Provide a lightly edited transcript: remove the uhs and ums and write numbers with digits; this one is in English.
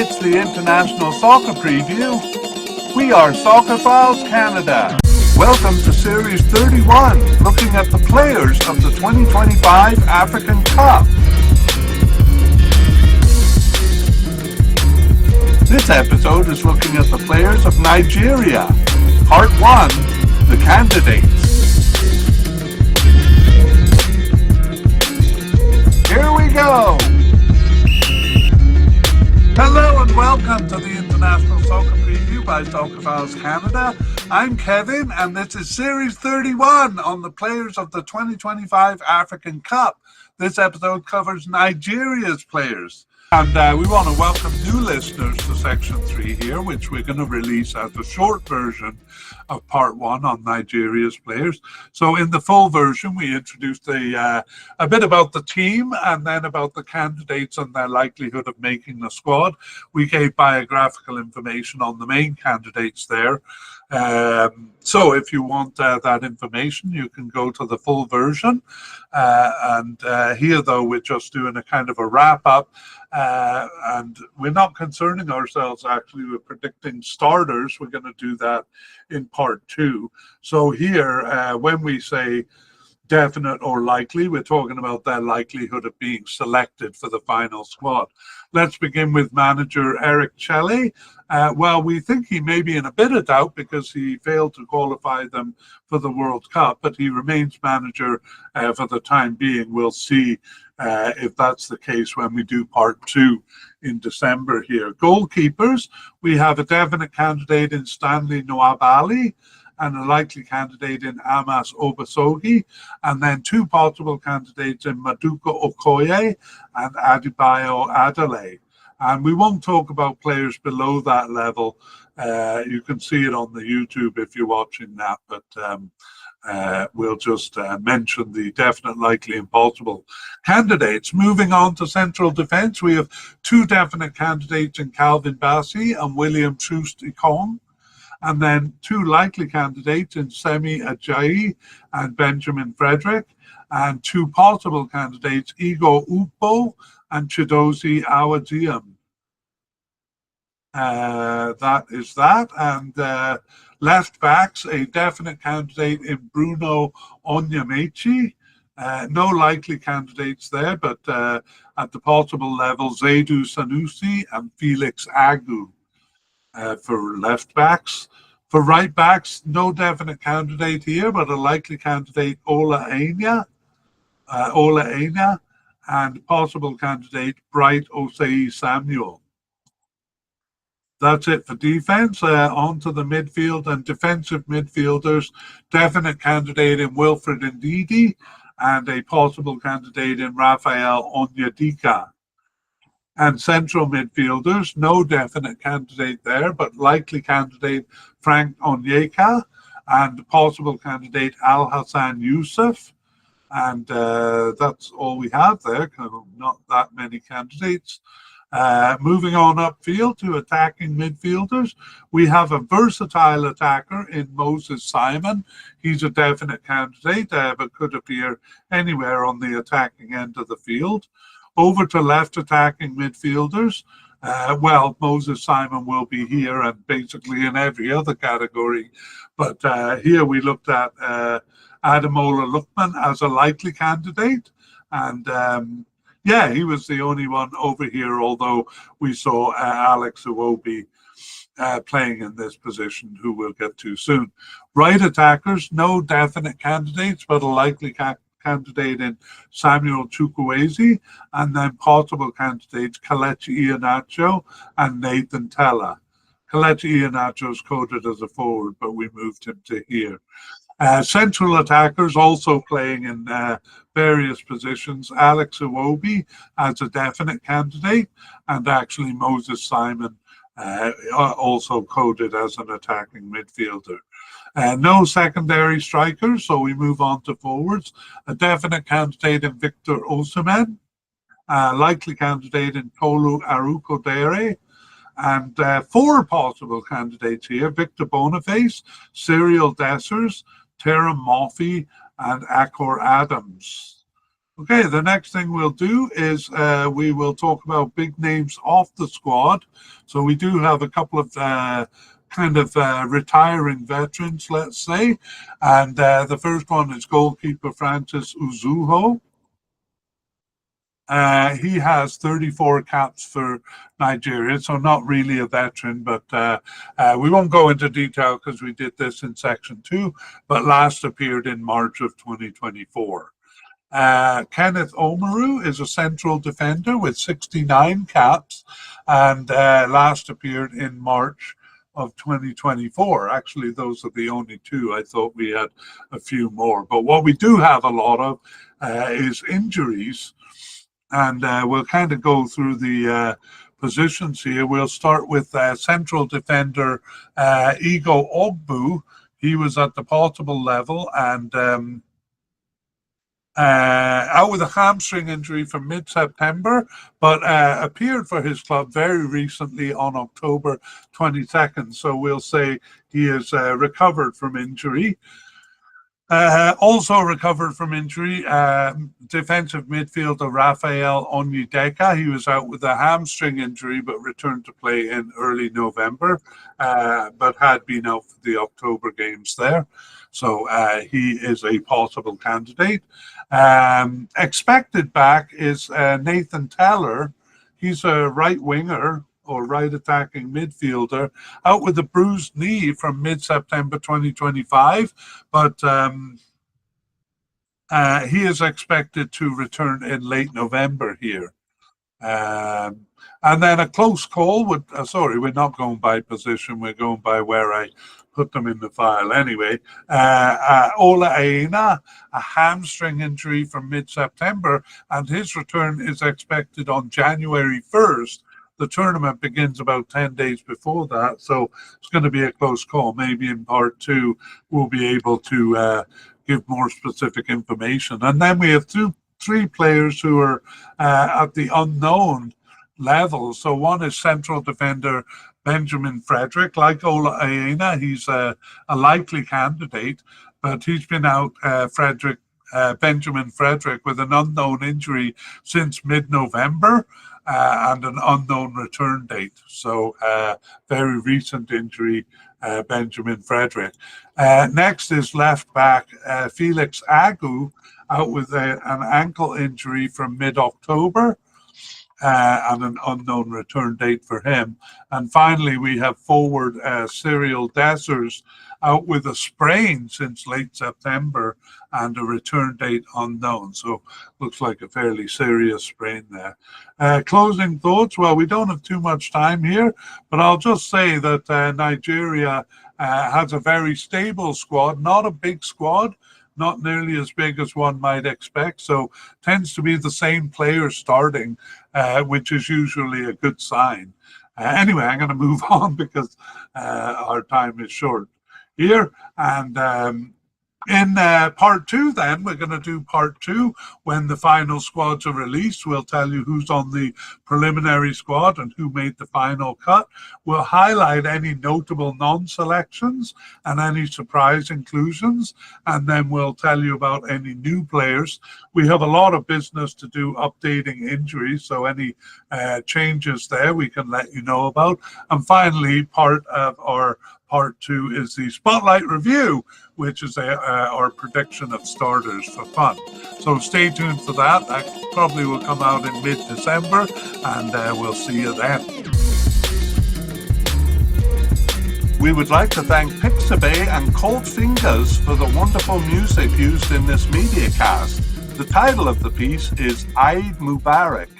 It's the International Soccer Preview. We are Soccerphiles Canada. Welcome to Series 31, looking at the players of the 2025 African Cup. This episode is looking at the players of Nigeria. Part 1, the candidates. Here we go. Hello and welcome to the International Soccer Preview by Soccerphiles Canada. I'm Kevin and this is Series 31 on the players of the 2025 African Cup. This episode covers Nigeria's players. And we want to welcome new listeners to Section 3 here, which we're going to release as a short version of Part 1 on Nigeria's players. So in the full version, we introduced a bit about the team and then about the candidates and their likelihood of making the squad. We gave biographical information on the main candidates there. So if you want that information, you can go to the full version. Here, though, we're just doing a kind of a wrap-up. And we're not concerning ourselves actually with predicting starters. We're going to do that in Part 2. So here, when we say definite or likely, we're talking about their likelihood of being selected for the final squad. Let's begin with manager Eric Chelle. Well, we think he may be in a bit of doubt because he failed to qualify them for the World Cup, but he remains manager for the time being. We'll see if that's the case when we do Part 2 in December here. Goalkeepers, we have a definite candidate in Stanley Nwabali and a likely candidate in Amos Obasogi, and then two possible candidates in Maduka Okoye and Adebayo Adele. And we won't talk about players below that level. You can see it on the YouTube if you're watching that, but we'll just mention the definite, likely, and possible candidates. Moving on to central defence, we have two definite candidates in Calvin Bassey and William Troost-Ekong, and then two likely candidates in Semi Ajayi and Benjamin Frederick, and two possible candidates, Igor Ukpo and Chidozie Awadiam. That is that. And left backs, a definite candidate in Bruno Onyemechi. No likely candidates there, but at the possible level, Zaidou Sanusi and Felix Agu for left backs. For right backs, no definite candidate here, but a likely candidate, Ola Aina, and possible candidate, Bright Osei Samuel. That's it for defense. On to the midfield and defensive midfielders. Definite candidate in Wilfred Ndidi and a possible candidate in Raphael Onyedika. And central midfielders, no definite candidate there, but likely candidate Frank Onyeka and possible candidate Al Hassan Youssef. And that's all we have there, not that many candidates. Moving on upfield to attacking midfielders, we have a versatile attacker in Moses Simon. He's a definite candidate, but could appear anywhere on the attacking end of the field. Over to left attacking midfielders, well, Moses Simon will be here and basically in every other category. But here we looked at Ademola Lookman as a likely candidate. And yeah, he was the only one over here, although we saw Alex Iwobi playing in this position, who we'll get to soon. Right attackers, no definite candidates, but a likely candidate in Samuel Chukwueze, and then possible candidates Kelechi Iheanacho and Nathan Tella. Kelechi Iheanacho is coded as a forward, but we moved him to here. Central attackers also playing in various positions. Alex Iwobi as a definite candidate, and actually Moses Simon also coded as an attacking midfielder. No secondary strikers, so we move on to forwards. A definite candidate in Victor Osimhen, likely candidate in Tolu Arukodere, and four possible candidates here: Victor Boniface, Cyril Dessers, Terem Moffi, and Akor Adams. Okay, the next thing we'll do is we will talk about big names off the squad. So we do have a couple of retiring veterans, let's say. And the first one is goalkeeper Francis Uzuho. He has 34 caps for Nigeria, so not really a veteran, but we won't go into detail because we did this in section 2, but last appeared in March of 2024. Kenneth Omaru is a central defender with 69 caps and last appeared in March of 2024. Actually, those are the only two. I thought we had a few more. But what we do have a lot of is injuries. And we'll kind of go through the positions here. We'll start with central defender Igo Ogbu. He was at the portable level and out with a hamstring injury from mid-September, but appeared for his club very recently on October 22nd. So we'll say he is recovered from injury. Also recovered from injury, defensive midfielder Rafael Onyedika. He was out with a hamstring injury but returned to play in early November, but had been out for the October games there. So he is a possible candidate. Expected back is Nathan Teller. He's a right winger or right attacking midfielder, out with a bruised knee from mid-September 2025, but he is expected to return in late November here. And then a close call with, we're not going by position, we're going by where I put them in the file anyway. Ola Aina, a hamstring injury from mid-September, and his return is expected on January 1st. The tournament begins about 10 days before that, so it's going to be a close call. Maybe in part 2, we'll be able to give more specific information. And then we have three players who are at the unknown level. So one is central defender Benjamin Frederick. Like Ola Aina, he's a likely candidate, but he's been out, Benjamin Frederick, with an unknown injury since mid-November. And an unknown return date. So very recent injury, Benjamin Frederick. Next is left back Felix Agu, out with an ankle injury from mid-October and an unknown return date for him. And finally, we have forward Cyril Dessers, out with a sprain since late September and a return date unknown. So looks like a fairly serious sprain there. Closing thoughts. Well, we don't have too much time here, but I'll just say that Nigeria has a very stable squad, not a big squad, not nearly as big as one might expect. So tends to be the same players starting, which is usually a good sign. Anyway, I'm going to move on because our time is short here. And in part 2, then, we're going to do part 2 when the final squads are released. We'll tell you who's on the preliminary squad and who made the final cut. We'll highlight any notable non-selections and any surprise inclusions, and then we'll tell you about any new players. We have a lot of business to do updating injuries, so any changes there we can let you know about. And finally, part of our Part 2 is the Spotlight Review, which is our prediction of starters for fun. So stay tuned for that. That probably will come out in mid-December, and we'll see you then. We would like to thank Pixabay and Cold Fingers for the wonderful music used in this mediacast. The title of the piece is Eid Mubarak.